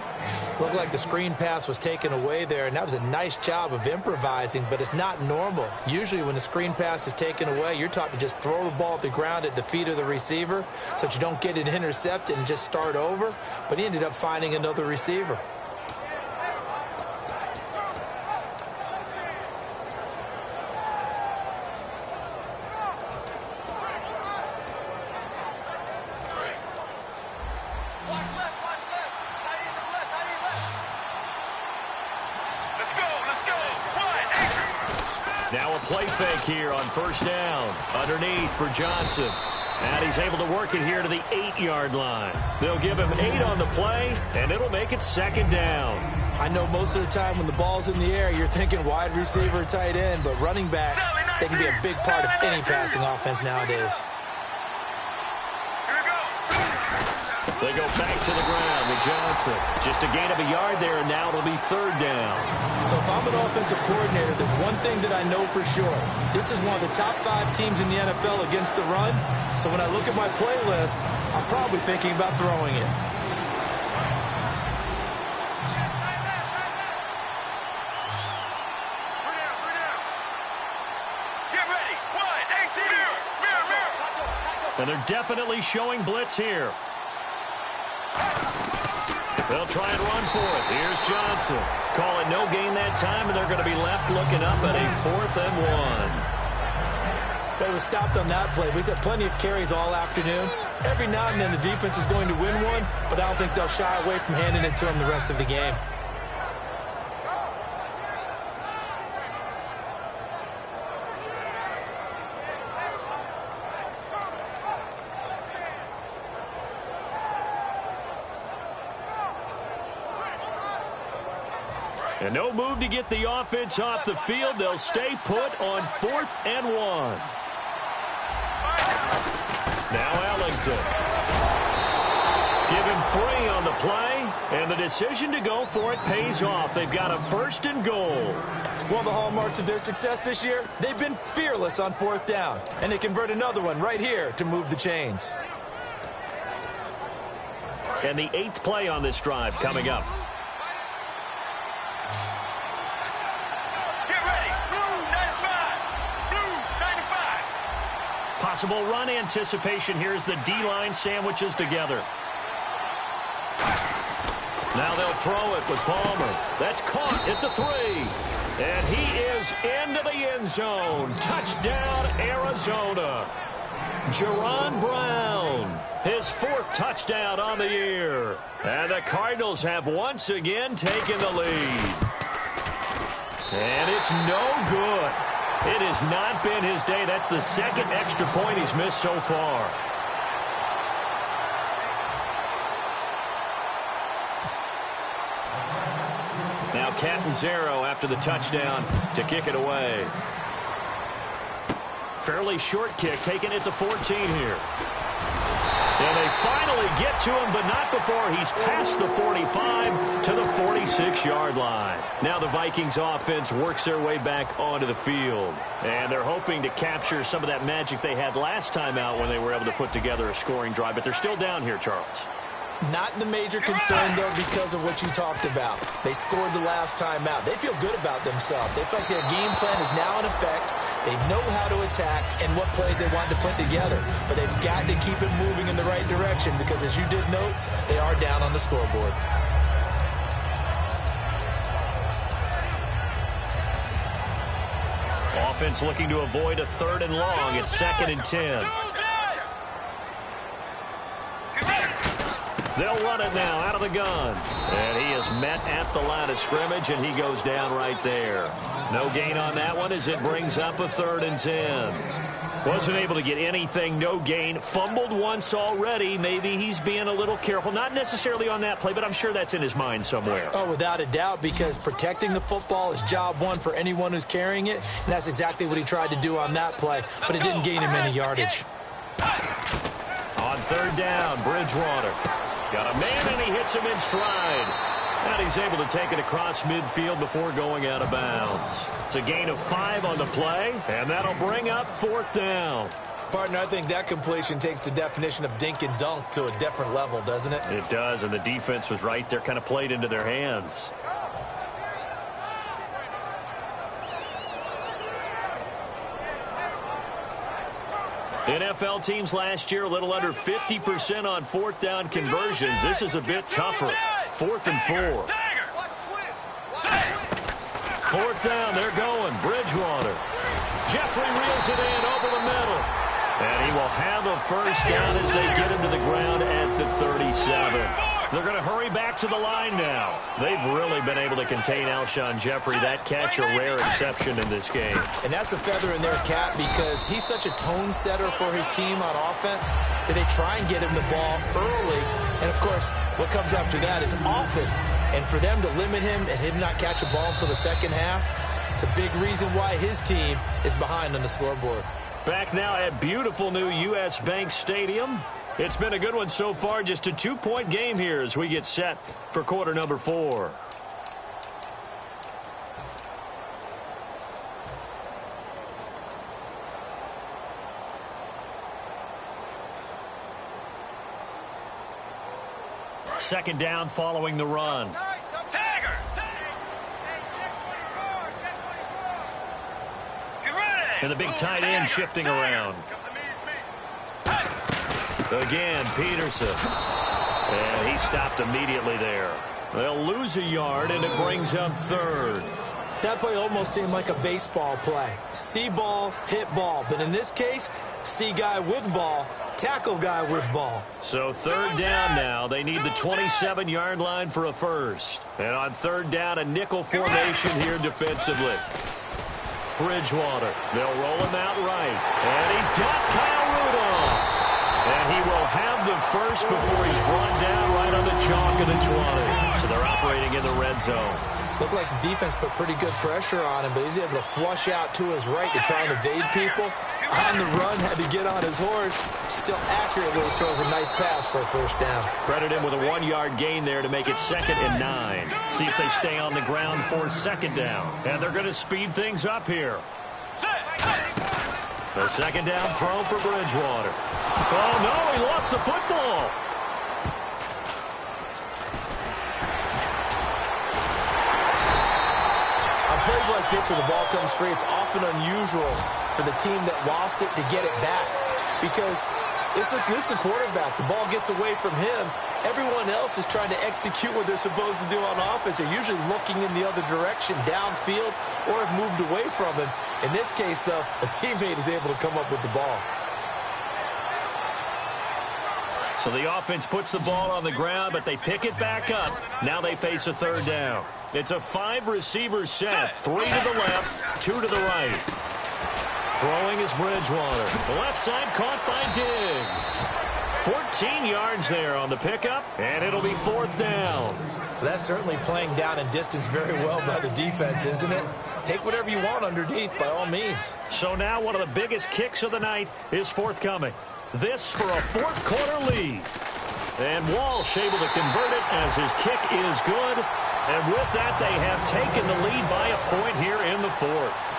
Looked like the screen pass was taken away there, and that was a nice job of improvising, but it's not normal. Usually when the screen pass is taken away, you're taught to just throw the ball at the ground at the feet of the receiver so that you don't get it intercepted and just start over, but he ended up finding another receiver. Now a play fake here on 1st down. Underneath for Johnson. And he's able to work it here to the 8-yard line. They'll give him 8 on the play, and it'll make it 2nd down. I know most of the time when the ball's in the air, you're thinking wide receiver, tight end, but running backs, they can be a big part of any passing offense nowadays. They go back to the ground with Johnson. Just a gain of a yard there, and now it'll be 3rd down. So if I'm an offensive coordinator, there's one thing that I know for sure. This is one of the top 5 teams in the NFL against the run. So when I look at my playlist, I'm probably thinking about throwing it. And they're definitely showing blitz here. They'll try and run for it. Here's Johnson. Call it no gain that time, and they're going to be left looking up at a 4th and 1. They were stopped on that play. We've had plenty of carries all afternoon. Every now and then the defense is going to win one, but I don't think they'll shy away from handing it to them the rest of the game. And no move to get the offense off the field. They'll stay put on 4th and 1. Now Ellington. Give him 3 on the play, and the decision to go for it pays off. They've got a 1st and goal. One of the hallmarks of their success this year, they've been fearless on 4th down, and they convert another one right here to move the chains. And the 8th play on this drive coming up. Possible run anticipation. Here's the D-line sandwiches together. Now they'll throw it with Palmer. That's caught at the 3. And he is into the end zone. Touchdown, Arizona. Jerron Brown, his 4th touchdown on the year. And the Cardinals have once again taken the lead. And it's no good. It has not been his day. That's the 2nd extra point he's missed so far. Now Catanzaro after the touchdown to kick it away. Fairly short kick, taken at the 14 here. And they finally get to him, but not before he's past the 45 to the 46-yard line. Now the Vikings offense works their way back onto the field. And they're hoping to capture some of that magic they had last time out when they were able to put together a scoring drive. But they're still down here, Charles. Not the major concern, though, because of what you talked about. They scored the last time out. They feel good about themselves. They feel like their game plan is now in effect. They know how to attack and what plays they want to put together. But they've got to keep it moving in the right direction because, as you did note, they are down on the scoreboard. Offense looking to avoid a 3rd and long. It's 2nd and 10. They'll run it now out of the gun. And he is met at the line of scrimmage, and he goes down right there. No gain on that one as it brings up a 3rd and 10. Wasn't able to get anything, no gain. Fumbled once already. Maybe he's being a little careful. Not necessarily on that play, but I'm sure that's in his mind somewhere. Oh, without a doubt, because protecting the football is job one for anyone who's carrying it. And that's exactly what he tried to do on that play, but it didn't gain him any yardage. On 3rd down, Bridgewater. Got a man, and he hits him in stride. And he's able to take it across midfield before going out of bounds. It's a gain of 5 on the play, and that'll bring up 4th down. Partner, I think that completion takes the definition of dink and dunk to a different level, doesn't it? It does, and the defense was right there, kind of played into their hands. NFL teams last year a little under 50% on 4th down conversions. This is a bit tougher. 4th and 4. 4th down, they're going. Bridgewater. Jeffrey reels it in over the middle. And he will have a 1st down as they get him to the ground at the 37. They're going to hurry back to the line now. They've really been able to contain Alshon Jeffrey. That catch a rare exception in this game. And that's a feather in their cap because he's such a tone setter for his team on offense that they try and get him the ball early. And, of course, what comes after that is often. And for them to limit him and him not catch a ball until the second half, it's a big reason why his team is behind on the scoreboard. Back now at beautiful new U.S. Bank Stadium. It's been a good one so far. Just a 2-point game here as we get set for quarter number 4. Second down following the run. And the big tight end shifting around. Again, Peterson. And he stopped immediately there. They'll lose a yard, and it brings up third. That play almost seemed like a baseball play. See ball, hit ball. But in this case, see guy with ball, tackle guy with ball. So third down now. They need the 27-yard line for a first. And on third down, a nickel formation here defensively. Bridgewater. They'll roll him out right. And he's got Kyle Rudolph. And he will have the first before he's brought down right on the chalk of the 20. So they're operating in the red zone. Looked like the defense put pretty good pressure on him, but he's able to flush out to his right to try and evade people. On the run, had to get on his horse. Still accurately throws a nice pass for a first down. Credit him with a 1-yard gain there to make it 2nd and 9. See if they stay on the ground for 2nd down. And they're going to speed things up here. The 2nd down throw for Bridgewater. Oh, no, he lost the football. On plays like this where the ball comes free, it's often unusual for the team that lost it to get it back. Because this is the quarterback. The ball gets away from him. Everyone else is trying to execute what they're supposed to do on offense. They're usually looking in the other direction, downfield, or have moved away from him. In this case, though, a teammate is able to come up with the ball. So the offense puts the ball on the ground, but they pick it back up. Now they face a third down. It's a 5-receiver set. 3 to the left, 2 to the right. Throwing is Bridgewater. The left side caught by Diggs. 14 yards there on the pickup, and it'll be 4th down. That's certainly playing down and distance very well by the defense, isn't it? Take whatever you want underneath, by all means. So now one of the biggest kicks of the night is forthcoming. This for a 4th-quarter lead. And Walsh able to convert it as his kick is good. And with that, they have taken the lead by a point here in the 4th.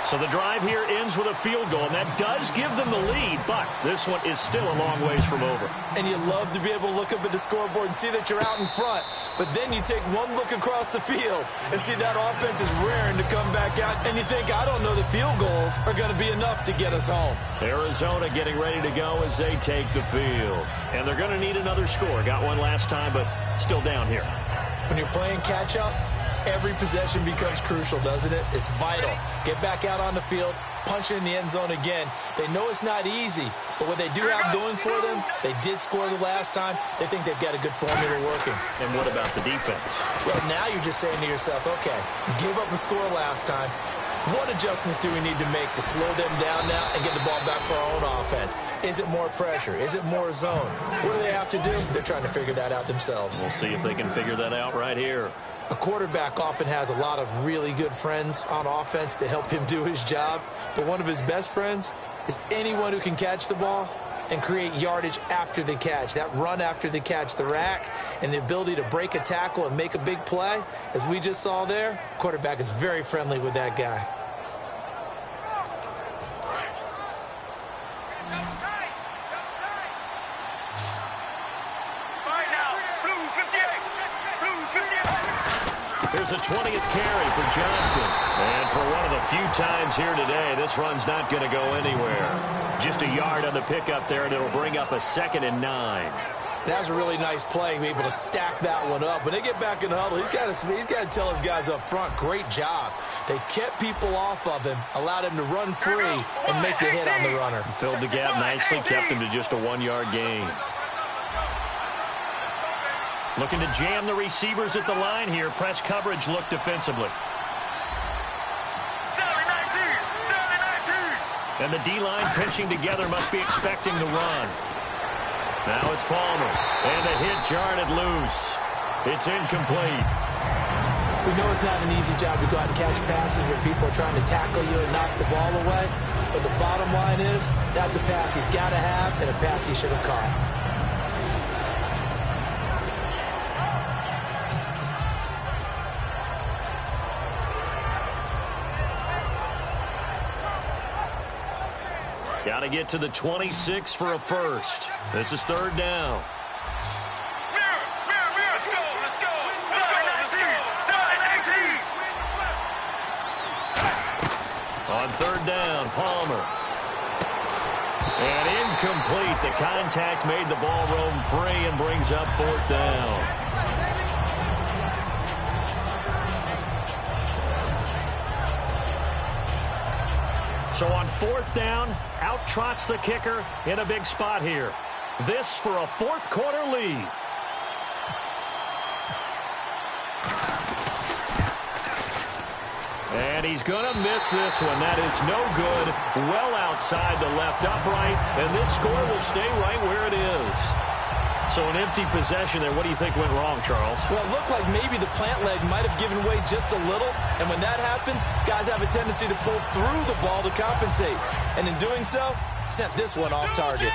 So the drive here ends with a field goal, and that does give them the lead, but this one is still a long ways from over. And you love to be able to look up at the scoreboard and see that you're out in front, but then you take one look across the field and see that offense is raring to come back out, and you think, I don't know, the field goals are going to be enough to get us home. Arizona getting ready to go as they take the field. And they're going to need another score. Got one last time, but still down here. When you're playing catch-up, every possession becomes crucial, doesn't it? It's vital. Get back out on the field, punch it in the end zone again. They know it's not easy, but what they do have going for them, they did score the last time. They think they've got a good formula working. And what about the defense? Well, now you're just saying to yourself, okay, gave up a score last time. What adjustments do we need to make to slow them down now and get the ball back for our own offense? Is it more pressure? Is it more zone? What do they have to do? They're trying to figure that out themselves. We'll see if they can figure that out right here. A quarterback often has a lot of really good friends on offense to help him do his job, but one of his best friends is anyone who can catch the ball and create yardage after the catch. That run after the catch, the rack, and the ability to break a tackle and make a big play, as we just saw there, quarterback is very friendly with that guy. Here's a 20th carry for Johnson. And for one of the few times here today, this run's not going to go anywhere. Just a yard on the pickup there, and it'll bring up a 2nd and 9. That was a really nice play, able to stack that one up. When they get back in the huddle, he's got to tell his guys up front, great job. They kept people off of him, allowed him to run free, and make the hit on the runner. Filled the gap nicely, kept him to just a 1-yard gain. Looking to jam the receivers at the line here. Press coverage look defensively. And the D-line pinching together must be expecting the run. Now it's Palmer. And the hit jarred it loose. It's incomplete. We know it's not an easy job to go out and catch passes where people are trying to tackle you and knock the ball away. But the bottom line is, that's a pass he's got to have and a pass he should have caught. Got to get to the 26 for a first. This is 3rd down. On 3rd down, Palmer. And Incomplete. The contact made the ball roam free and brings up 4th down. So on 4th down, out trots the kicker in a big spot here. This for a 4th quarter lead. And he's going to miss this one. That is no good. Well outside the left upright. And this score will stay right where it is. So an empty possession there. What do you think went wrong, Charles? Well, it looked like maybe the plant leg might have given way just a little. And when that happens, guys have a tendency to pull through the ball to compensate. And in doing so, sent this one off target.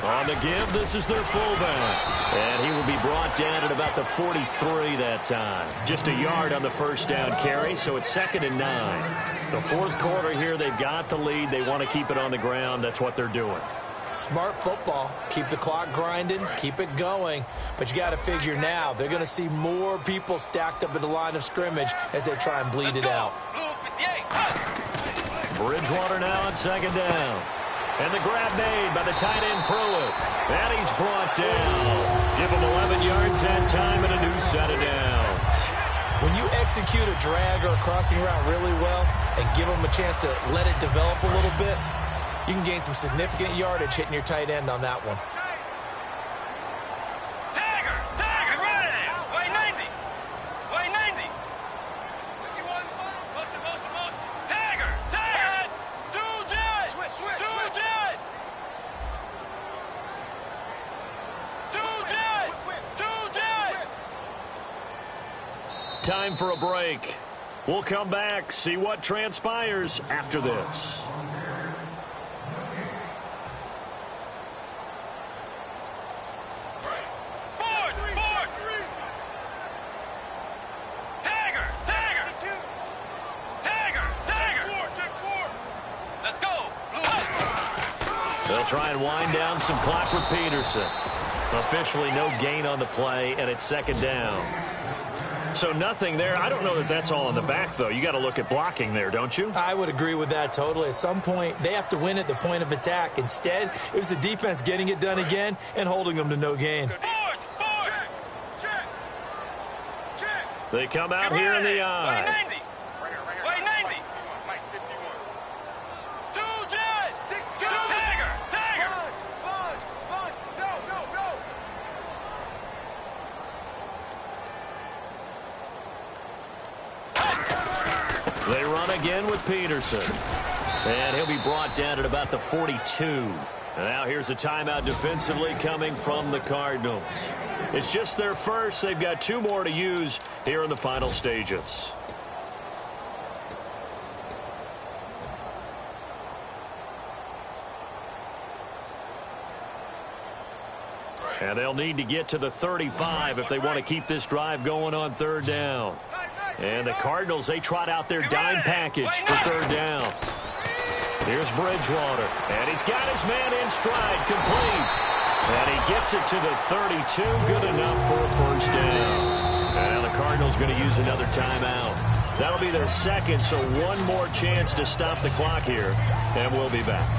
On the give, this is their fullback. And he will be brought down at about the 43 that time. Just a yard on the 1st down carry, so it's 2nd and 9. The 4th quarter here, they've got the lead. They want to keep it on the ground. That's what they're doing. Smart football. Keep the clock grinding. Keep it going. But you got to figure now, they're going to see more people stacked up at the line of scrimmage as they try and bleed it out. Bridgewater now on 2nd down. And the grab made by the tight end Pruitt. And he's brought down. Give him 11 yards that time and a new set of downs. When you execute a drag or a crossing route really well and give them a chance to let it develop a little bit, you can gain some significant yardage hitting your tight end on that one. Time for a break. We'll come back, see what transpires after this. Let's go. They'll try and wind down some clock with Peterson. Officially no gain on the play, and it's 2nd down. So nothing there. I don't know that that's all in the back, though. You got to look at blocking there, don't you? I would agree with that totally. At some point, they have to win at the point of attack. Instead, it was the defense getting it done again and holding them to no gain. They come out here in the eye. They run again with Peterson. And he'll be brought down at about the 42. And now here's a timeout defensively coming from the Cardinals. It's just their first. They've got 2 more to use here in the final stages. And they'll need to get to the 35 if they want to keep this drive going on 3rd down. And the Cardinals, they trot out their dime package for 3rd down. Here's Bridgewater. And he's got his man in stride, complete. And he gets it to the 32, good enough for a 1st down. And the Cardinals going to use another timeout. That'll be their 2nd, so 1 more chance to stop the clock here. And we'll be back.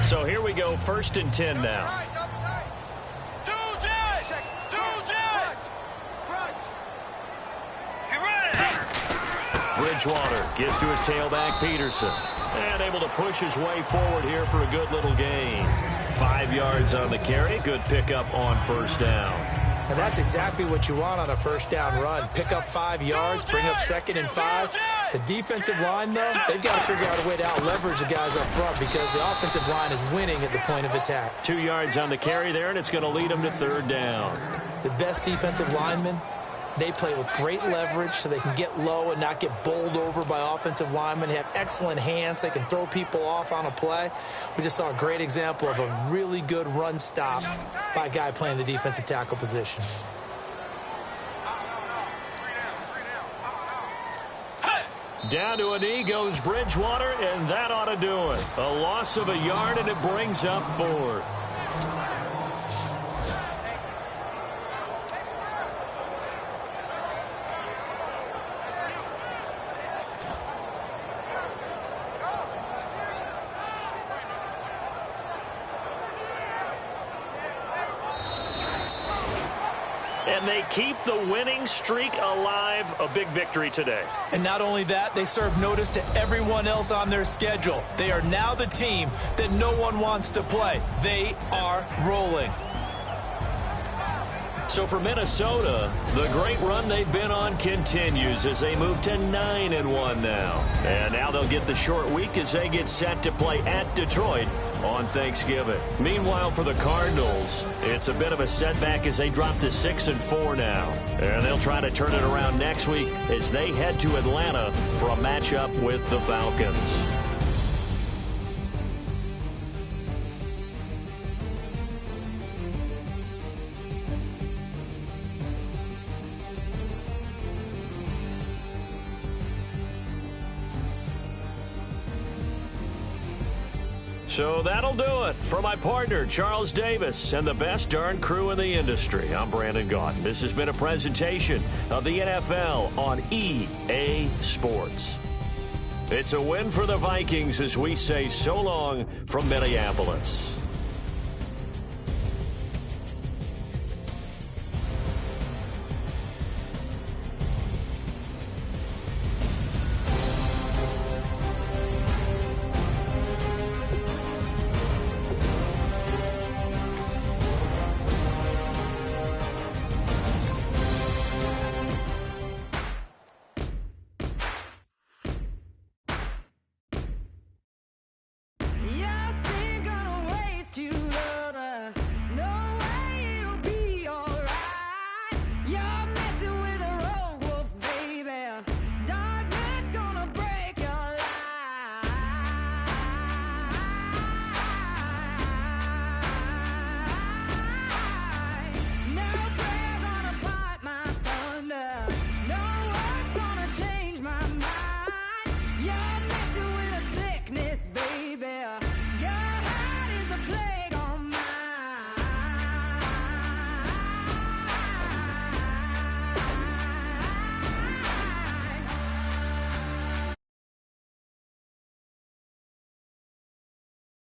So here we go, 1st and 10 now. Bridgewater gives to his tailback, Peterson. And able to push his way forward here for a good little gain. 5 yards on the carry. Good pickup on 1st down. And that's exactly what you want on a 1st down run. Pick up 5 yards, bring up 2nd and 5. The defensive line, though, they've got to figure out a way to out-leverage the guys up front because the offensive line is winning at the point of attack. 2 yards on the carry there, and it's going to lead them to 3rd down. The best defensive linemen, they play with great leverage so they can get low and not get bowled over by offensive linemen. They have excellent hands. They can throw people off on a play. We just saw a great example of a really good run stop by a guy playing the defensive tackle position. Down to a knee goes Bridgewater, and that ought to do it. A loss of a yard, and it brings up 4th. And they keep the winning streak alive. A big victory today. And not only that, they serve notice to everyone else on their schedule. They are now the team that no one wants to play. They are rolling. So for Minnesota, the great run they've been on continues as they move to 9-1 now. And now they'll get the short week as they get set to play at Detroit on Thanksgiving. Meanwhile, for the Cardinals, it's a bit of a setback as they drop to 6-4 now. And they'll try to turn it around next week as they head to Atlanta for a matchup with the Falcons. So that'll do it. For my partner, Charles Davis, and the best darn crew in the industry, I'm Brandon Gaudin. This has been a presentation of the NFL on EA Sports. It's a win for the Vikings as we say so long from Minneapolis.